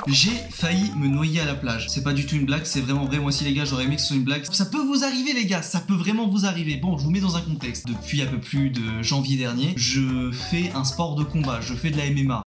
J'ai failli me noyer à la plage. C'est pas du tout une blague, c'est vraiment vrai. Moi aussi les gars, j'aurais aimé que ce soit une blague. Ça peut vous arriver les gars, ça peut vraiment vous arriver. Bon, je vous mets dans un contexte. Depuis un peu plus de janvier dernier, je fais un sport de combat, je fais de la MMA.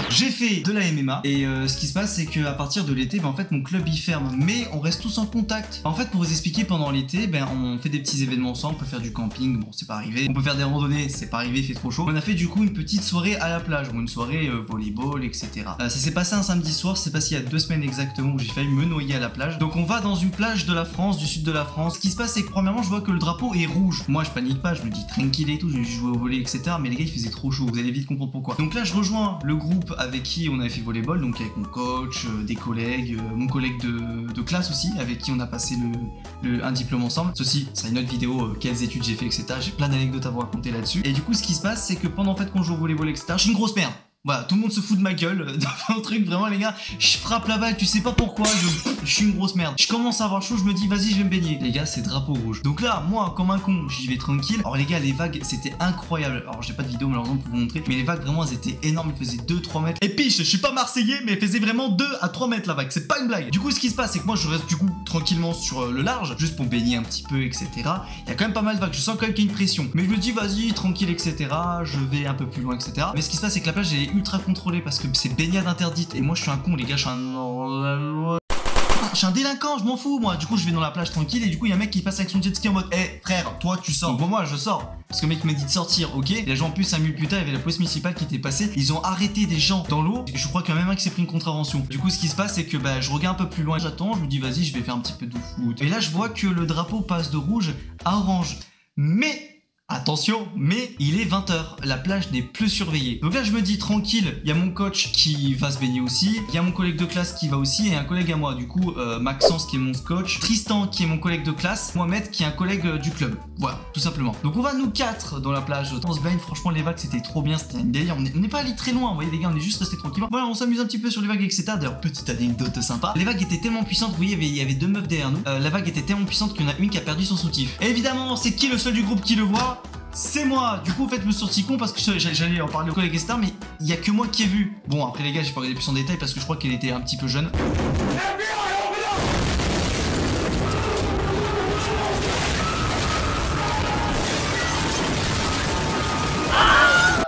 J'ai fait de la MMA et ce qui se passe c'est qu'à partir de l'été, en fait mon club il ferme, mais on reste tous en contact. En fait pour vous expliquer, pendant l'été, on fait des petits événements ensemble, on peut faire du camping, bon c'est pas arrivé, on peut faire des randonnées, c'est pas arrivé, il fait trop chaud. On a fait du coup une petite soirée à la plage, une soirée volleyball, etc. Ça s'est passé un samedi soir, c'est passé il y a 2 semaines exactement où j'ai failli me noyer à la plage. Donc on va dans une plage de la France, du sud de la France. Ce qui se passe c'est que premièrement je vois que le drapeau est rouge. Moi je panique pas, je me dis tranquille et tout, je vais jouer au volley, etc. Mais les gars il faisait trop chaud, vous allez vite comprendre pourquoi. Donc là je rejoins le groupe avec qui on avait fait volleyball, donc avec mon coach, des collègues, mon collègue de classe aussi, avec qui on a passé un diplôme ensemble. Ceci, c'est une autre vidéo, quelles études j'ai fait, etc. J'ai plein d'anecdotes à vous raconter là-dessus. Et du coup, ce qui se passe, c'est que pendant en fait qu'on joue au volleyball, etc., je suis une grosse merde. Voilà, tout le monde se fout de ma gueule dans un truc, vraiment les gars, je frappe la balle, tu sais pas pourquoi, je suis une grosse merde. Je commence à avoir chaud, je me dis vas-y je vais me baigner. Les gars, c'est drapeau rouge. Donc là, moi comme un con, j'y vais tranquille. Alors les gars, les vagues, c'était incroyable. Alors j'ai pas de vidéo malheureusement pour vous montrer, mais les vagues vraiment elles étaient énormes, elles faisaient 2-3 mètres. Et piche, je suis pas marseillais, mais elles faisaient vraiment 2 à 3 mètres la vague, c'est pas une blague. Du coup ce qui se passe, c'est que moi je reste du coup tranquillement sur le large, juste pour baigner un petit peu, etc. Il y a quand même pas mal de vagues, je sens quand même qu'il y a une pression. Mais je me dis vas-y, tranquille, etc. Je vais un peu plus loin, etc. Mais ce qui se passe, c'est que la plage elle est ultra contrôlée parce que c'est baignade interdite. Et moi je suis un con les gars, je suis un délinquant, je m'en fous moi. Du coup je vais dans la plage tranquille et du coup il y a un mec qui passe avec son jet ski en mode frère, toi tu sors. Bon moi je sors parce que le mec m'a dit de sortir, ok. Et là en plus 5 minutes plus tard il y avait la police municipale qui était passée. Ils ont arrêté des gens dans l'eau. Je crois qu'il y en a même un qui s'est pris une contravention. Du coup ce qui se passe c'est que je regarde un peu plus loin, j'attends, je me dis vas-y je vais faire un petit peu de foot. Et là je vois que le drapeau passe de rouge à orange. Mais attention, mais il est 20 h, la plage n'est plus surveillée. Donc là je me dis tranquille, il y a mon coach qui va se baigner aussi, il y a mon collègue de classe qui va aussi et un collègue à moi. Du coup Maxence qui est mon coach, Tristan qui est mon collègue de classe, Mohamed qui est un collègue du club. Voilà, tout simplement. Donc on va nous 4 dans la plage, on se baigne, franchement les vagues c'était trop bien, c'était une délire. On n'est pas allé très loin, vous voyez les gars, on est juste resté tranquille. Voilà, on s'amuse un petit peu sur les vagues, etc. D'ailleurs petite anecdote sympa, les vagues étaient tellement puissantes, vous voyez il y avait 2 meufs derrière nous, la vague était tellement puissante qu'il y en a une qui a perdu son soutif. Et évidemment c'est qui le seul du groupe qui le voit? C'est moi. Du coup en fait je me suis sorti con parce que j'allais en parler au collègue etc, mais il y a que moi qui ai vu. Bon après les gars j'ai pas regardé plus en détail parce que je crois qu'elle était un petit peu jeune.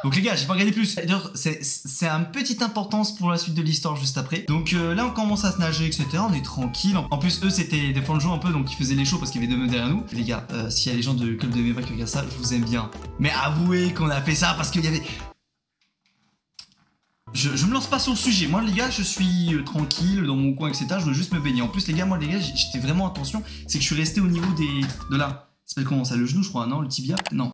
Donc les gars, j'ai pas regardé plus. D'ailleurs, c'est une petite importance pour la suite de l'histoire juste après. Donc là, on commence à se nager, etc. On est tranquille. En plus, eux, c'était des fois le jour un peu, donc ils faisaient les shows parce qu'il y avait 2 meufs derrière nous. Les gars, s'il y a les gens du club de MMA qui regardent ça, je vous aime bien. Mais avouez qu'on a fait ça parce qu'il y avait... Je me lance pas sur le sujet. Moi, les gars, je suis tranquille dans mon coin, etc. Je veux juste me baigner. En plus, les gars, moi, j'étais vraiment attention. C'est que je suis resté au niveau de là. Ça s'appelle comment ça? Le genou, je crois, non? Le tibia? Non.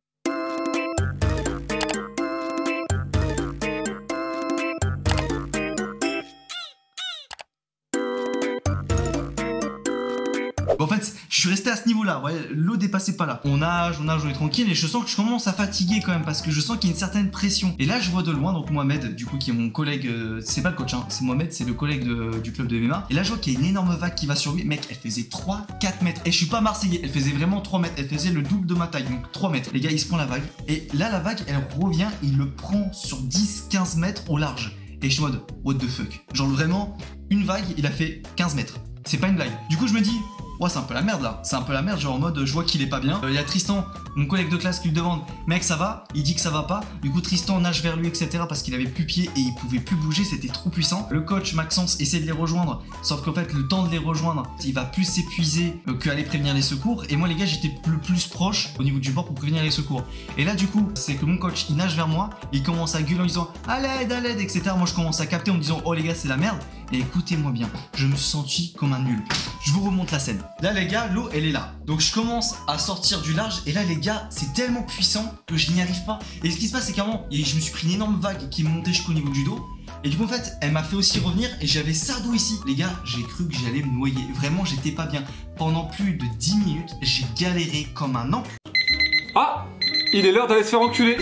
En fait, je suis resté à ce niveau-là, ouais, l'eau dépassait pas là. On nage, on est tranquille et je sens que je commence à fatiguer quand même parce que je sens qu'il y a une certaine pression. Et là, je vois de loin, donc Mohamed, du coup, qui est mon collègue, c'est pas le coach, hein, c'est Mohamed, c'est le collègue du club de MMA. Et là, je vois qu'il y a une énorme vague qui va sur lui. Mec, elle faisait 3-4 mètres. Et je suis pas marseillais, elle faisait vraiment 3 mètres. Elle faisait le double de ma taille, donc 3 mètres. Les gars, il se prend la vague. Et là, la vague, elle revient, il le prend sur 10-15 mètres au large. Et je suis en mode, what the fuck. Genre vraiment, une vague, il a fait 15 mètres. C'est pas une blague. Du coup, je me dis... ouais, c'est un peu la merde là, c'est un peu la merde, genre en mode je vois qu'il est pas bien. Il y a Tristan, mon collègue de classe, qui lui demande mec ça va? Il dit que ça va pas. Du coup Tristan nage vers lui etc parce qu'il avait plus pied et il pouvait plus bouger, c'était trop puissant. Le coach Maxence essaie de les rejoindre, sauf qu'en fait le temps de les rejoindre, il va plus s'épuiser qu'aller prévenir les secours. Et moi les gars j'étais le plus proche au niveau du bord pour prévenir les secours. Et là du coup c'est que mon coach il nage vers moi, il commence à gueuler en disant à l'aide etc. Moi je commence à capter en me disant oh les gars c'est la merde. Et écoutez-moi bien, je me suis senti comme un nul. Je vous remonte la scène. Là les gars, l'eau elle est là. Donc je commence à sortir du large et là les gars, c'est tellement puissant que je n'y arrive pas. Et ce qui se passe c'est qu'à un moment, je me suis pris une énorme vague qui me montait jusqu'au niveau du dos. Et du coup en fait, elle m'a fait aussi revenir et j'avais ça d'eau ici. Les gars, j'ai cru que j'allais me noyer. Vraiment, j'étais pas bien. Pendant plus de 10 minutes, j'ai galéré comme un an. Ah, il est l'heure d'aller se faire enculer.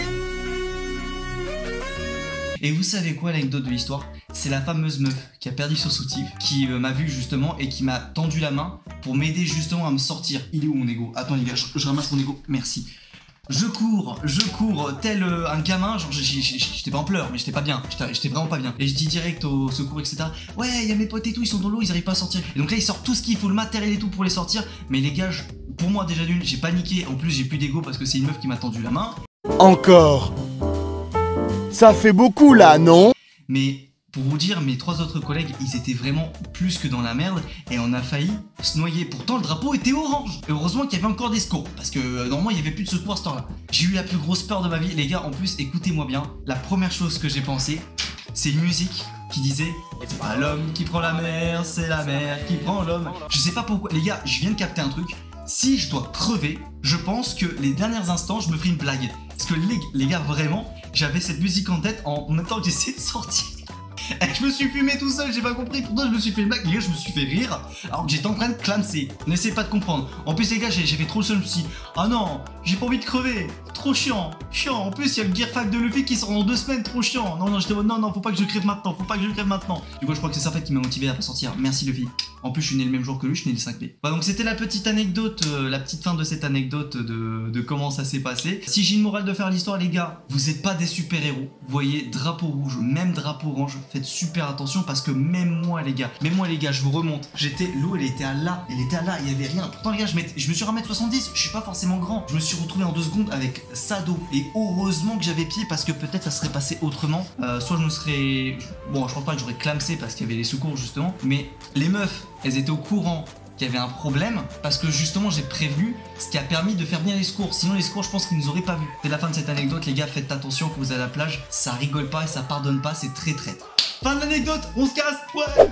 Et vous savez quoi l'anecdote de l'histoire? C'est la fameuse meuf qui a perdu son soutif, qui m'a vu justement et qui m'a tendu la main pour m'aider justement à me sortir. Il est où mon ego? Attends les gars, je ramasse mon ego, merci. Je cours tel un gamin, genre j'étais pas en pleurs, mais j'étais pas bien, j'étais vraiment pas bien. Et je dis direct au secours, etc. Ouais, il y a mes potes et tout, ils sont dans l'eau, ils arrivent pas à sortir. Et donc là, ils sortent tout ce qu'il faut, le matériel et tout pour les sortir. Mais les gars, pour moi déjà d'une, j'ai paniqué. En plus, j'ai plus d'ego parce que c'est une meuf qui m'a tendu la main. Encore. Ça fait beaucoup là, non? Mais pour vous dire, mes 3 autres collègues, ils étaient vraiment plus que dans la merde et on a failli se noyer. Pourtant, le drapeau était orange. Et heureusement qu'il y avait encore des secours parce que normalement, il n'y avait plus de secours à ce temps-là. J'ai eu la plus grosse peur de ma vie. Les gars, en plus, écoutez-moi bien. La première chose que j'ai pensé, c'est une musique qui disait « C'est pas l'homme qui prend la mer, c'est la mer qui prend l'homme ». Je sais pas pourquoi. Les gars, je viens de capter un truc. Si je dois crever, je pense que les derniers instants, je me ferai une blague. Parce que les gars, vraiment, j'avais cette musique en tête en même temps que j'essayais de sortir. Et je me suis fumé tout seul, j'ai pas compris. Pourtant, je me suis fait une blague. Les gars, je me suis fait rire alors que j'étais en train de clamser. N'essayez pas de comprendre. En plus, les gars, j'ai fait trop le seul. Je me suis dit, ah non, j'ai pas envie de crever. Trop chiant. En plus, il y a le Gear Fact de Luffy qui sort dans 2 semaines. Trop chiant. Non, j'étais non, faut pas que je crève maintenant. Du coup, je crois que c'est ça en fait qui m'a motivé à pas sortir. Merci Luffy. En plus, je suis né le même jour que lui, je suis né le 5 mai. Bah, donc, c'était la petite anecdote, la petite fin de cette anecdote de comment ça s'est passé. Si j'ai une morale de faire l'histoire, les gars, vous êtes pas des super-héros. Vous voyez, drapeau rouge, même drapeau orange, faites super attention parce que même moi, les gars, je vous remonte. L'eau, elle était à là, il y avait rien. Pourtant, les gars, je me suis à 1m70, je suis pas forcément grand. Je me suis retrouvé en 2 secondes avec ça d'eau. Et heureusement que j'avais pied parce que peut-être ça serait passé autrement. Soit je me serais. Bon, je pense pas que j'aurais clamsé parce qu'il y avait les secours justement. Mais les meufs, elles étaient au courant qu'il y avait un problème parce que justement j'ai prévenu, ce qui a permis de faire bien les secours. Sinon les secours, je pense qu'ils nous auraient pas vu. C'est la fin de cette anecdote, les gars, faites attention quand vous allez à la plage, ça rigole pas et ça pardonne pas, c'est très traître. Fin de l'anecdote, on se casse, ouais.